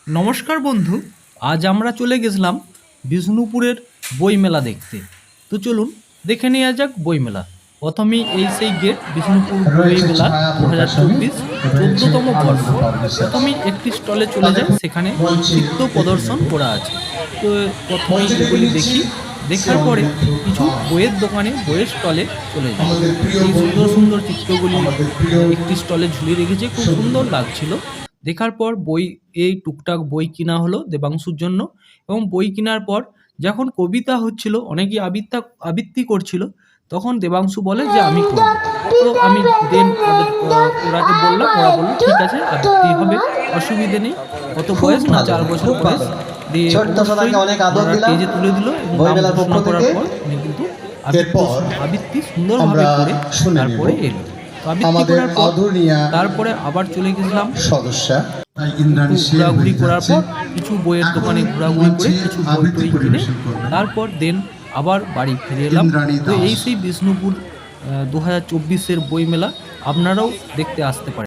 নমস্কার বন্ধু, আজ আমরা চলে গেছিলাম বিষ্ণুপুরের বইমেলা দেখতে। তো চলুন দেখে নেওয়া যাক বইমেলা। প্রথমেই এই সেই গেট, বিষ্ণুপুর বইমেলা 2024 14তম বর্ষ। প্রথমেই একটি স্টলে চলে যায়, সেখানে চিত্র প্রদর্শন করা আছে। তো প্রথমেই এগুলি দেখি, দেখার পরে কিছু বইয়ের দোকানে, বইয়ের স্টলে চলে যায়। এই সুন্দর সুন্দর চিত্রগুলি একটি স্টলে ঝুলিয়ে রেখেছে, খুব সুন্দর লাগছিল। দেখার পর বই, এই টুকটাক বই কিনা হলো দেবাংশুর জন্য। এবং বই কেনার পর যখন কবিতা হচ্ছিল, অনেকেই আবৃত্তি করছিল, তখন দেবাংশু বলে যে আমি করব। তো আমি ওরাকে বললাম, ওরা বললো ঠিক আছে, আবৃত্তি হবে, অসুবিধে নেই। কত বয়স না, 4 বছর বয়স। দিয়ে স্টেজে তুলে দিল এবং নাম ঘোষণা করার পর উনি কিন্তু আবৃত্তি সুন্দরভাবে করে তারপরে এলো। আবৃত্তি করার পর তারপরে আবার চলে গেছিলাম ঘোরাঘুরি করার পর, কিছু বইয়ের দোকানে ঘোরাঘুরি করে কিছু বই টই কিনে তারপর দেন আবার বাড়ি ফিরে এলাম। তো এই সেই বিষ্ণুপুর 2024-এর বইমেলা, আপনারাও দেখতে আসতে পারেন।